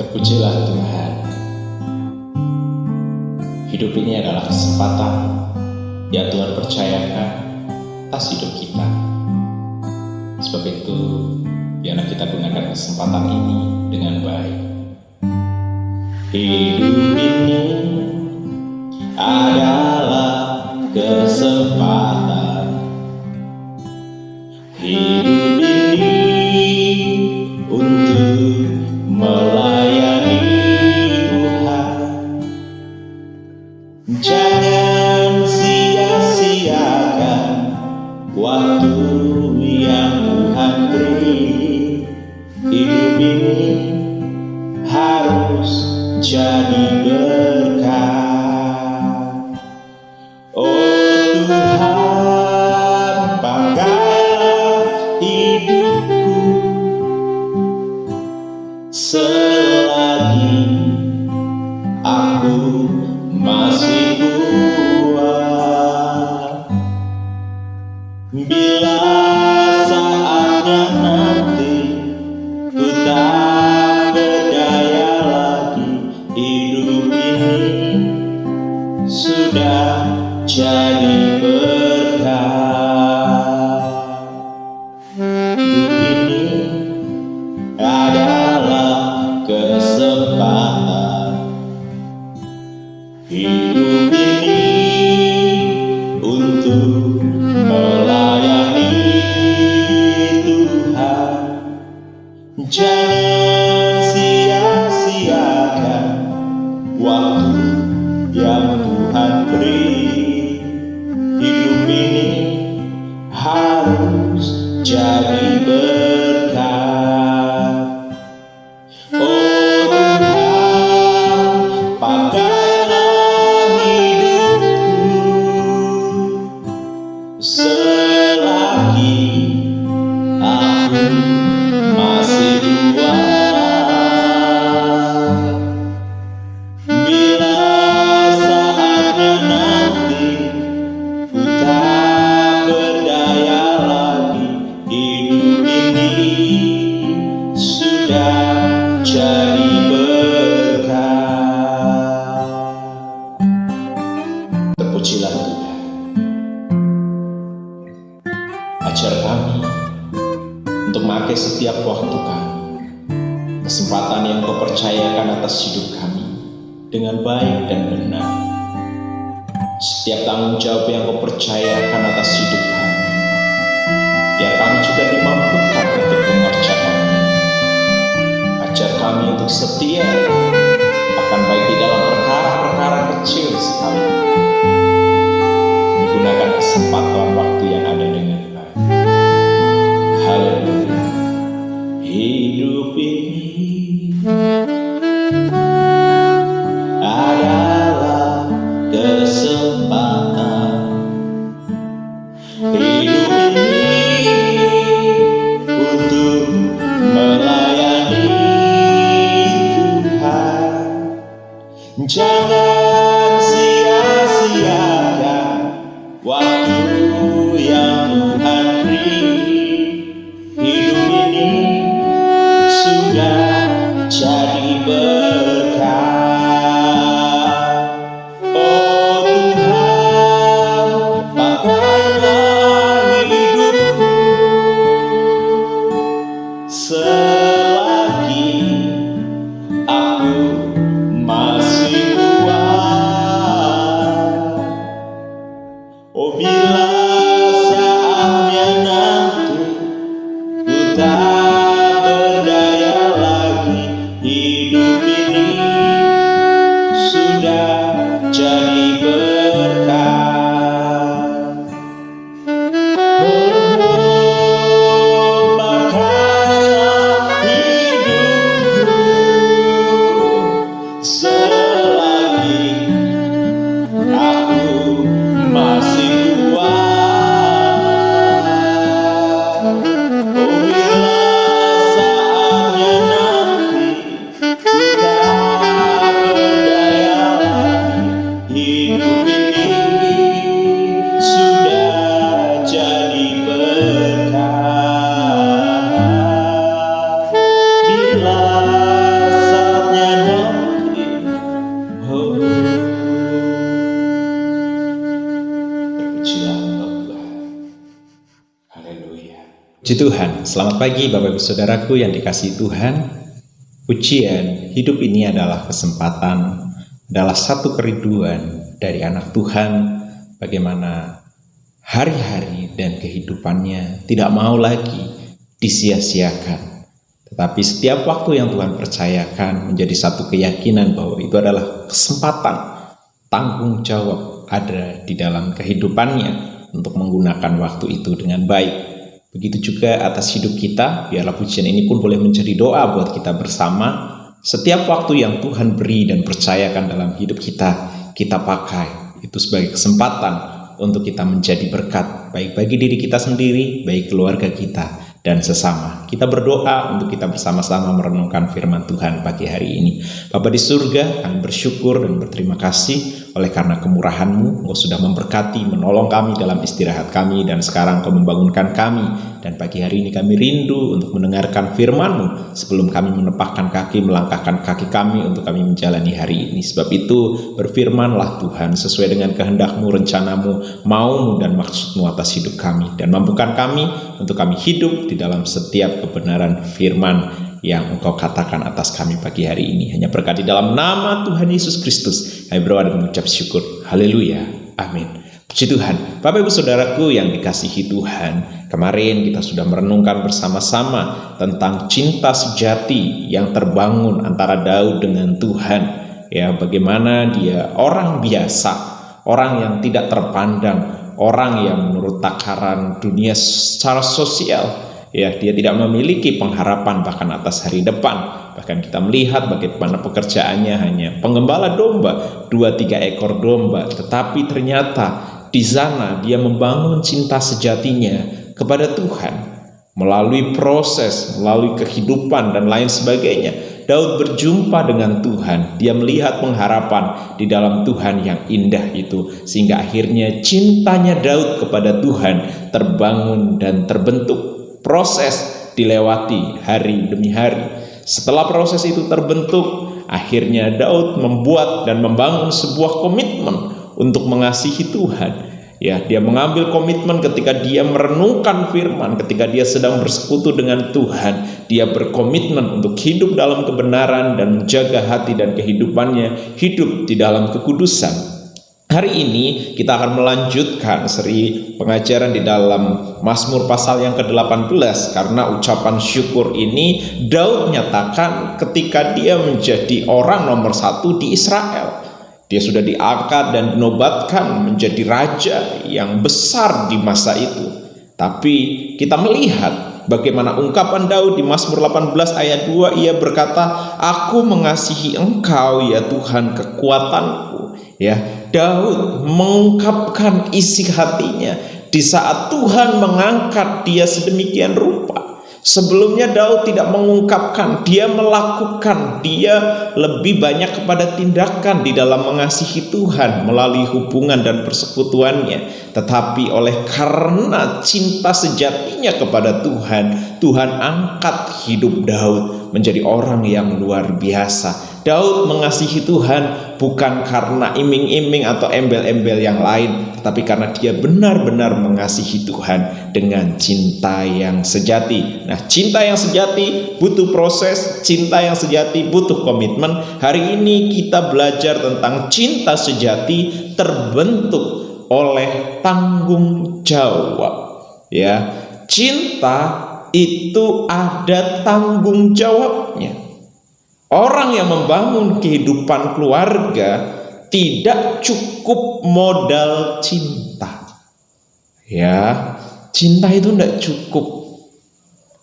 Terpujilah Tuhan. Hidup ini adalah kesempatan yang Tuhan percayakan atas hidup kita. Sebab itu, biarlah kita gunakan kesempatan ini dengan baik. Hidup ini adalah kesempatan. Hidup ini untuk melayani Tuhan. Jangan sia-siakan waktu yang Tuhan beri. Hidup ini harus jadi berkat. Oh Tuhan, pakailah hidupku selagi aku masih kuat. Bila saatnya nanti ku tak berdaya lagi, hidup ini sudah jadi berkat. Hidup ini adalah kesempatan. Hidup ini untuk melayani Tuhan. Jangan sia-siakan waktu yang Tuhan beri. Hidup ini harus jadi berkat. Oh Tuhan, pakailah hidupku selagi aku masih kuat. Bila saatnya nanti ku tak berdaya lagi, hidup ini sudah jadi berkat. Terpujilah Tuhan. Ajar kami untuk memakai setiap waktu kami, kesempatan yang Kau percayakan atas hidup kami dengan baik dan benar. Setiap tanggung jawab yang Kau percayakan atas hidup kami, biar kami juga dimampukan untuk mengerjakannya. Ajar kami untuk setia, bahkan baik di dalam perkara-perkara kecil sekalipun, menggunakan kesempatan waktu yang ada dengan baik. Haleluya. Hidup ini adalah kesempatan. Hidup ini untuk melayani Tuhan. Jangan sia-siakan waktu Puji Tuhan, selamat pagi Bapak Ibu Saudaraku yang dikasihi Tuhan. Pujian hidup ini adalah kesempatan, adalah satu kerinduan dari anak Tuhan, bagaimana hari-hari dan kehidupannya tidak mau lagi disia-siakan. Tetapi setiap waktu yang Tuhan percayakan menjadi satu keyakinan bahwa itu adalah kesempatan, tanggung jawab ada di dalam kehidupannya untuk menggunakan waktu itu dengan baik. Begitu juga atas hidup kita, biarlah pujian ini pun boleh menjadi doa buat kita bersama. Setiap waktu yang Tuhan beri dan percayakan dalam hidup kita pakai itu sebagai kesempatan untuk kita menjadi berkat, baik bagi diri kita sendiri, baik keluarga kita, dan sesama. Kita berdoa untuk kita bersama-sama merenungkan firman Tuhan pagi hari ini. Bapa di surga, kami bersyukur dan berterima kasih oleh karena kemurahan-Mu, Engkau sudah memberkati, menolong kami dalam istirahat kami, dan sekarang Engkau membangunkan kami. Dan pagi hari ini kami rindu untuk mendengarkan firman-Mu sebelum kami menepakkan kaki, melangkahkan kaki kami untuk kami menjalani hari ini. Sebab itu berfirmanlah Tuhan sesuai dengan kehendak-Mu, rencana-Mu, mau-Mu dan maksud-Mu atas hidup kami. Dan mampukan kami untuk kami hidup di dalam setiap kebenaran firman yang Engkau katakan atas kami pagi hari ini. Hanya berkat di dalam nama Tuhan Yesus Kristus kami berdoa dan mengucap syukur. Haleluya. Amin. Puji Tuhan. Bapak Ibu Saudaraku yang dikasihi Tuhan, kemarin kita sudah merenungkan bersama-sama tentang cinta sejati yang terbangun antara Daud dengan Tuhan. Ya, bagaimana dia orang biasa, orang yang tidak terpandang, orang yang menurut takaran dunia secara sosial, ya, dia tidak memiliki pengharapan bahkan atas hari depan. Bahkan kita melihat bagaimana pekerjaannya hanya penggembala domba, 2-3 ekor domba. Tetapi ternyata di sana dia membangun cinta sejatinya kepada Tuhan melalui proses, melalui kehidupan dan lain sebagainya. Daud berjumpa dengan Tuhan, dia melihat pengharapan di dalam Tuhan yang indah itu, sehingga akhirnya cintanya Daud kepada Tuhan terbangun dan terbentuk. Proses dilewati hari demi hari. Setelah proses itu terbentuk, akhirnya Daud membuat dan membangun sebuah komitmen untuk mengasihi Tuhan. Ya, dia mengambil komitmen ketika dia merenungkan firman, ketika dia sedang bersekutu dengan Tuhan. Dia berkomitmen untuk hidup dalam kebenaran dan menjaga hati dan kehidupannya hidup di dalam kekudusan. Hari ini kita akan melanjutkan seri pengajaran di dalam Mazmur pasal yang ke-18, karena ucapan syukur ini Daud nyatakan ketika dia menjadi orang nomor 1 di Israel. Dia sudah diangkat dan dinobatkan menjadi raja yang besar di masa itu. Tapi kita melihat bagaimana ungkapan Daud di Mazmur 18 ayat 2, ia berkata, "Aku mengasihi Engkau ya Tuhan kekuatanku." Ya, Daud mengungkapkan isi hatinya di saat Tuhan mengangkat dia sedemikian rupa. Sebelumnya Daud tidak mengungkapkan, dia melakukan, dia lebih banyak kepada tindakan di dalam mengasihi Tuhan melalui hubungan dan persekutuannya. Tetapi oleh karena cinta sejatinya kepada Tuhan, Tuhan angkat hidup Daud menjadi orang yang luar biasa. Daud mengasihi Tuhan bukan karena iming-iming atau embel-embel yang lain, tetapi karena dia benar-benar mengasihi Tuhan dengan cinta yang sejati. Nah, cinta yang sejati butuh proses, cinta yang sejati butuh komitmen. Hari ini kita belajar tentang cinta sejati terbentuk oleh tanggung jawab. Ya, cinta itu ada tanggung jawabnya. Orang yang membangun kehidupan keluarga tidak cukup modal cinta. Ya, cinta itu tidak cukup.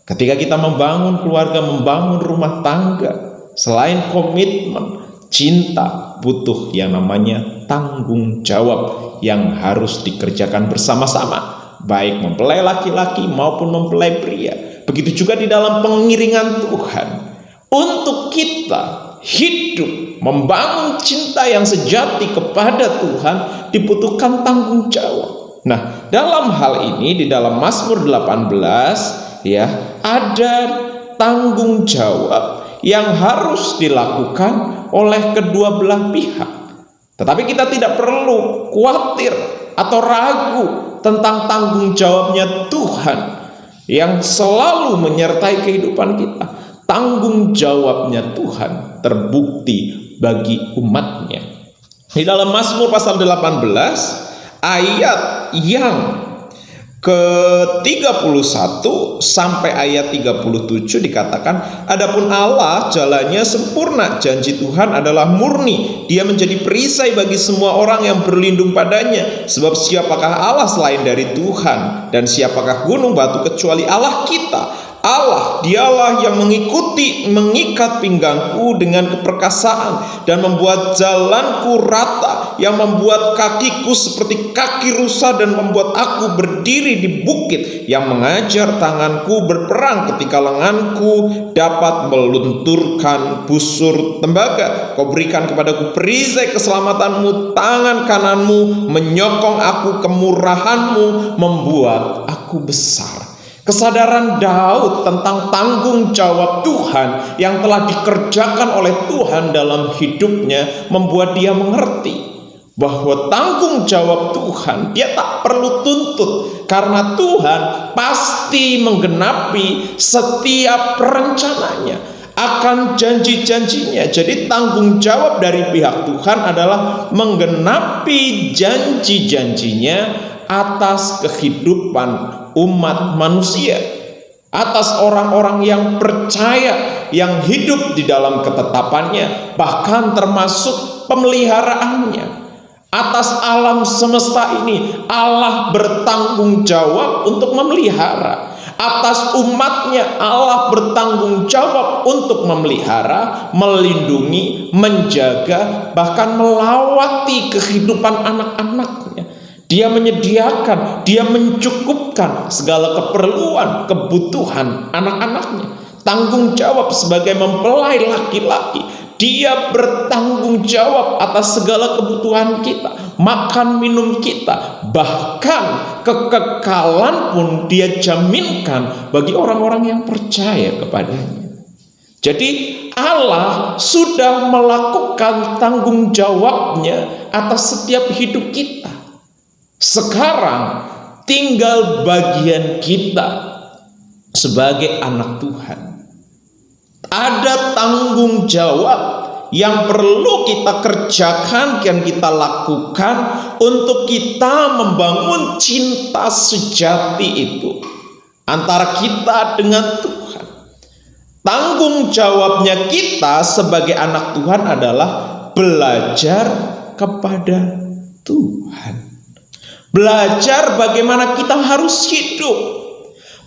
Ketika kita membangun keluarga, membangun rumah tangga, selain komitmen, cinta butuh yang namanya tanggung jawab yang harus dikerjakan bersama-sama, baik mempelai laki-laki maupun mempelai pria. Begitu juga di dalam pengiringan Tuhan. Untuk kita hidup membangun cinta yang sejati kepada Tuhan dibutuhkan tanggung jawab. Nah, dalam hal ini di dalam Mazmur 18 ya, ada tanggung jawab yang harus dilakukan oleh kedua belah pihak. Tetapi kita tidak perlu khawatir atau ragu tentang tanggung jawabnya Tuhan. yang selalu menyertai kehidupan kita. Tanggung jawabnya Tuhan terbukti bagi umatnya. Di dalam Mazmur pasal 18 ayat yang ke-31 sampai ayat 37 dikatakan, adapun Allah jalannya sempurna, janji Tuhan adalah murni, dia menjadi perisai bagi semua orang yang berlindung padanya. Sebab siapakah Allah selain dari Tuhan, dan siapakah gunung batu kecuali Allah kita? Allah, dialah yang mengikat pinggangku dengan keperkasaan dan membuat jalanku rata, yang membuat kakiku seperti kaki rusa dan membuat aku berdiri di bukit, yang mengajar tanganku berperang ketika lenganku dapat melunturkan busur tembaga. Kau berikan kepadaku perisai keselamatanmu, tangan kananmu menyokong aku, kemurahanmu membuat aku besar. Kesadaran Daud tentang tanggung jawab Tuhan yang telah dikerjakan oleh Tuhan dalam hidupnya membuat dia mengerti bahwa tanggung jawab Tuhan dia tak perlu tuntut, karena Tuhan pasti menggenapi setiap rencananya akan janji-janjinya. Jadi tanggung jawab dari pihak Tuhan adalah menggenapi janji-janjinya atas kehidupan umat manusia, atas orang-orang yang percaya, yang hidup di dalam ketetapannya, bahkan termasuk pemeliharaannya. Atas alam semesta ini Allah bertanggung jawab untuk memelihara. Atas umatnya Allah bertanggung jawab untuk memelihara, melindungi, menjaga, bahkan melawati kehidupan anak-anaknya. Dia menyediakan, dia mencukupkan segala keperluan, kebutuhan anak-anaknya. Tanggung jawab sebagai mempelai laki-laki, dia bertanggung jawab atas segala kebutuhan kita, makan minum kita, bahkan kekekalan pun dia jaminkan bagi orang-orang yang percaya kepadanya. Jadi Allah sudah melakukan tanggung jawabnya atas setiap hidup kita. Sekarang tinggal bagian kita sebagai anak Tuhan. Ada tanggung jawab yang perlu kita kerjakan, yang kita lakukan untuk kita membangun cinta sejati itu antara kita dengan Tuhan. Tanggung jawabnya kita sebagai anak Tuhan adalah belajar kepada Tuhan. Belajar bagaimana kita harus hidup.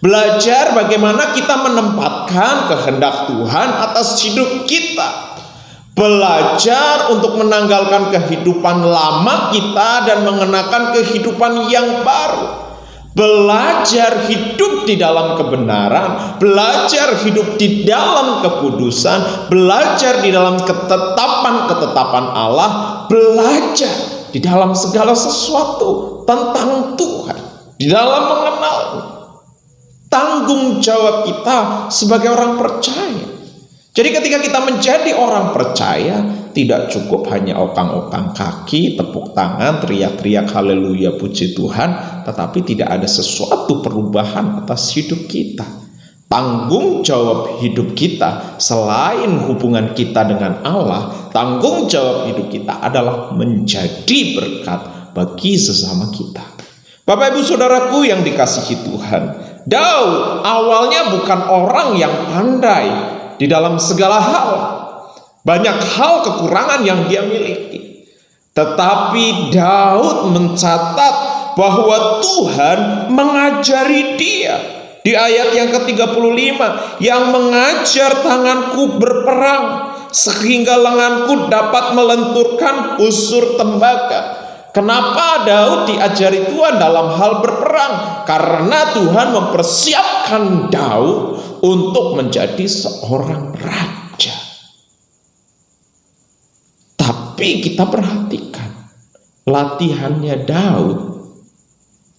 Belajar bagaimana kita menempatkan kehendak Tuhan atas hidup kita. Belajar untuk menanggalkan kehidupan lama kita dan mengenakan kehidupan yang baru. Belajar hidup di dalam kebenaran, belajar hidup di dalam kekudusan, belajar di dalam ketetapan-ketetapan Allah, belajar di dalam segala sesuatu tentang Tuhan, di dalam mengenalnya. Tanggung jawab kita sebagai orang percaya. Jadi ketika kita menjadi orang percaya, tidak cukup hanya okang-okang kaki, tepuk tangan, teriak-teriak haleluya puji Tuhan, tetapi tidak ada sesuatu perubahan atas hidup kita. Tanggung jawab hidup kita selain hubungan kita dengan Allah, tanggung jawab hidup kita adalah menjadi berkat bagi sesama kita. Bapak ibu saudaraku yang dikasihi Tuhan, Daud awalnya bukan orang yang pandai di dalam segala hal. Banyak hal kekurangan yang dia miliki. Tetapi Daud mencatat bahwa Tuhan mengajari dia. Di ayat yang ke-35, yang mengajar tanganku berperang, sehingga lenganku dapat melenturkan busur tembaga. Kenapa Daud diajari Tuhan dalam hal berperang? Karena Tuhan mempersiapkan Daud untuk menjadi seorang raja. Tapi kita perhatikan, latihannya Daud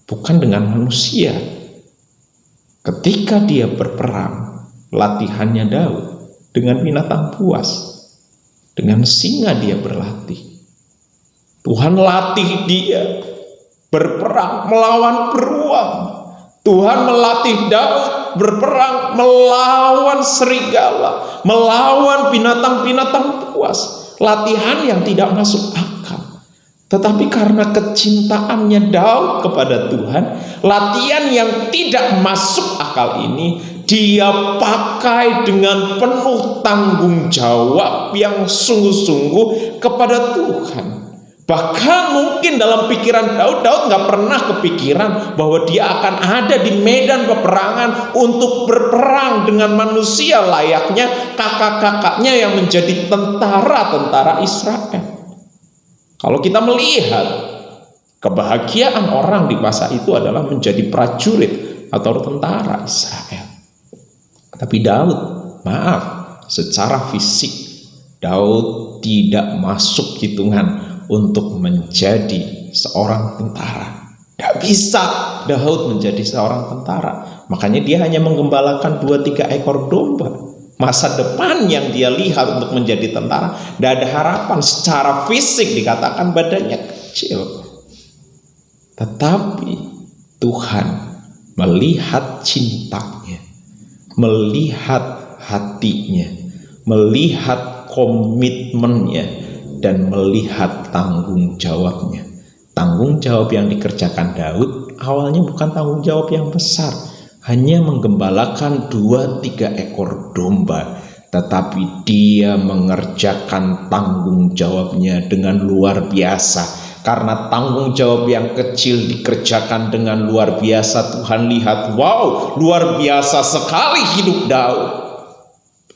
bukan dengan manusia. Ketika dia berperang, latihannya Daud dengan binatang buas, dengan singa dia berlatih. Tuhan latih dia berperang melawan beruang. Tuhan melatih Daud berperang melawan serigala, melawan binatang-binatang buas. Latihan yang tidak masuk akal. Tetapi karena kecintaannya Daud kepada Tuhan, latihan yang tidak masuk akal ini dia pakai dengan penuh tanggung jawab yang sungguh-sungguh kepada Tuhan. Bahkan mungkin dalam pikiran Daud nggak pernah kepikiran bahwa dia akan ada di medan peperangan untuk berperang dengan manusia layaknya kakak-kakaknya yang menjadi tentara-tentara Israel. Kalau kita melihat kebahagiaan orang di masa itu adalah menjadi prajurit atau tentara Israel. Tapi Daud, maaf, secara fisik Daud tidak masuk hitungan untuk menjadi seorang tentara. Tidak bisa Daud menjadi seorang tentara. Makanya dia hanya menggembalakan 2-3 ekor domba. Masa depan yang dia lihat untuk menjadi tentara, tidak ada harapan. Secara fisik dikatakan badannya kecil. Tetapi Tuhan melihat cintanya, melihat hatinya, melihat komitmennya, dan melihat tanggung jawabnya. Tanggung jawab yang dikerjakan Daud awalnya bukan tanggung jawab yang besar, hanya menggembalakan 2-3 ekor domba, tetapi dia mengerjakan tanggung jawabnya dengan luar biasa. Karena tanggung jawab yang kecil dikerjakan dengan luar biasa, Tuhan lihat, wow, luar biasa sekali hidup Daud.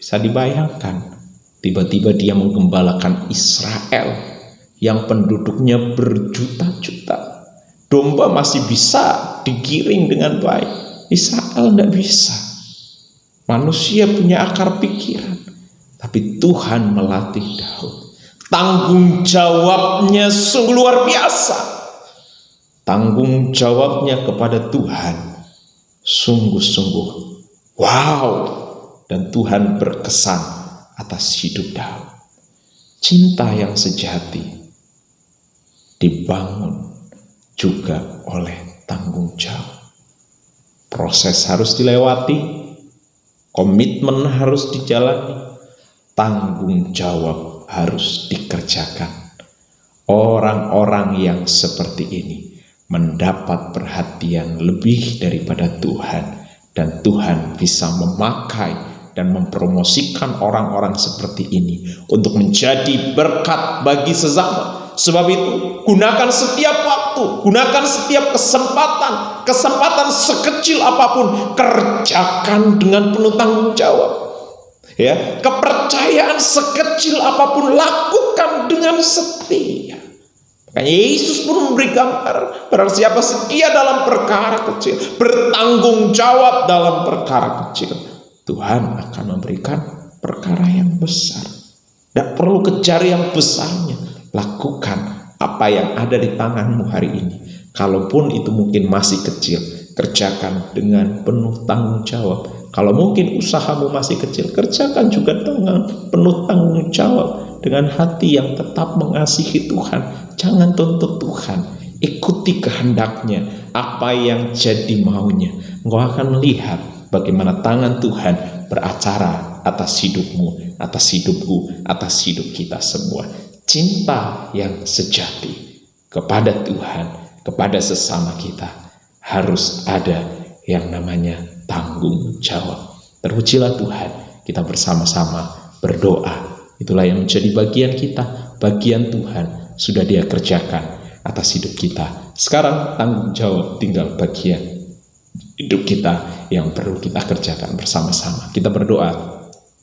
Bisa dibayangkan, tiba-tiba dia menggembalakan Israel yang penduduknya berjuta-juta. Domba masih bisa digiring dengan baik, Israel tidak bisa. Manusia punya akar pikiran, tapi Tuhan melatih Daud. Tanggung jawabnya sungguh luar biasa. Tanggung jawabnya kepada Tuhan sungguh-sungguh wow. Dan Tuhan berkesan atas hidup Daud. Cinta yang sejati dibangun juga oleh tanggung jawab. Proses harus dilewati, komitmen harus dijalani, tanggung jawab harus dikerjakan. Orang-orang yang seperti ini mendapat perhatian lebih daripada Tuhan, dan Tuhan bisa memakai dan mempromosikan orang-orang seperti ini untuk menjadi berkat bagi sesama. Sebab itu, gunakan setiap waktu, gunakan setiap kesempatan sekecil apapun, kerjakan dengan penuh tanggung jawab. Ya, kepercayaan sekecil apapun lakukan dengan setia. Makanya Yesus pun memberi gambar, barang siapa setia dalam perkara kecil, bertanggung jawab dalam perkara kecil, Tuhan akan memberikan perkara yang besar. Tidak perlu kejar yang besarnya. Lakukan apa yang ada di tanganmu hari ini. Kalaupun itu mungkin masih kecil, kerjakan dengan penuh tanggung jawab. Kalau mungkin usahamu masih kecil, kerjakan juga dengan penuh tanggung jawab, dengan hati yang tetap mengasihi Tuhan. Jangan tuntut Tuhan, ikuti kehendaknya, apa yang jadi maunya. Engkau akan melihat bagaimana tangan Tuhan beracara atas hidupmu, atas hidupku, atas hidup kita semua. Cinta yang sejati kepada Tuhan, kepada sesama kita, harus ada yang namanya tanggung jawab. Terpujilah Tuhan, kita bersama-sama berdoa. Itulah yang menjadi bagian kita, bagian Tuhan sudah Dia kerjakan atas hidup kita. Sekarang tanggung jawab tinggal bagian hidup kita yang perlu kita kerjakan bersama-sama. Kita berdoa.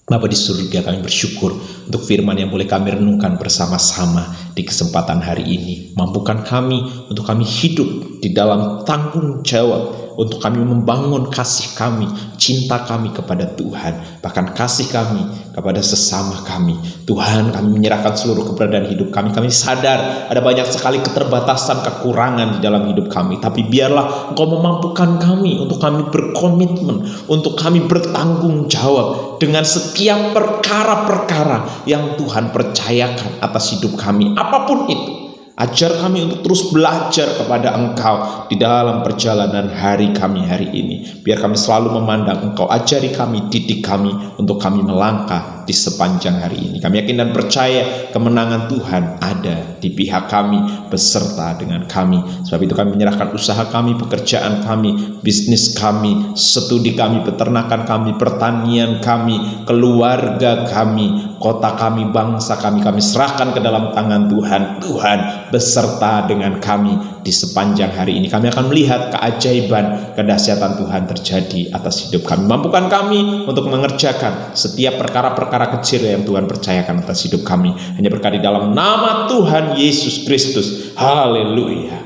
Bapa di surga, kami bersyukur untuk firman yang boleh kami renungkan bersama-sama di kesempatan hari ini. Mampukan kami untuk kami hidup di dalam tanggung jawab, untuk kami membangun kasih kami, cinta kami kepada Tuhan, bahkan kasih kami kepada sesama kami. Tuhan, kami menyerahkan seluruh keberadaan hidup kami. Kami sadar ada banyak sekali keterbatasan, kekurangan di dalam hidup kami, tapi biarlah Engkau memampukan kami untuk kami berkomitmen, untuk kami bertanggung jawab dengan setiap perkara-perkara yang Tuhan percayakan atas hidup kami, apapun itu. Ajar kami untuk terus belajar kepada Engkau di dalam perjalanan hari kami hari ini. Biar kami selalu memandang Engkau, ajari kami, didik kami untuk kami melangkah di sepanjang hari ini. Kami yakin dan percaya kemenangan Tuhan ada di pihak kami beserta dengan kami. Sebab itu kami menyerahkan usaha kami, pekerjaan kami, bisnis kami, studi kami, peternakan kami, pertanian kami, keluarga kami, kota kami, bangsa kami serahkan ke dalam tangan Tuhan. Tuhan beserta dengan kami di sepanjang hari ini. Kami akan melihat keajaiban, kedahsyatan Tuhan terjadi atas hidup kami. Mampukan kami untuk mengerjakan setiap perkara-perkara kecil yang Tuhan percayakan atas hidup kami. Hanya berkat di dalam nama Tuhan Yesus Kristus. Haleluya.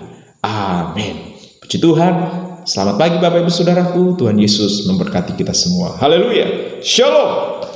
Amin. Puji Tuhan. Selamat pagi Bapak Ibu Saudaraku. Tuhan Yesus memberkati kita semua. Haleluya. Shalom.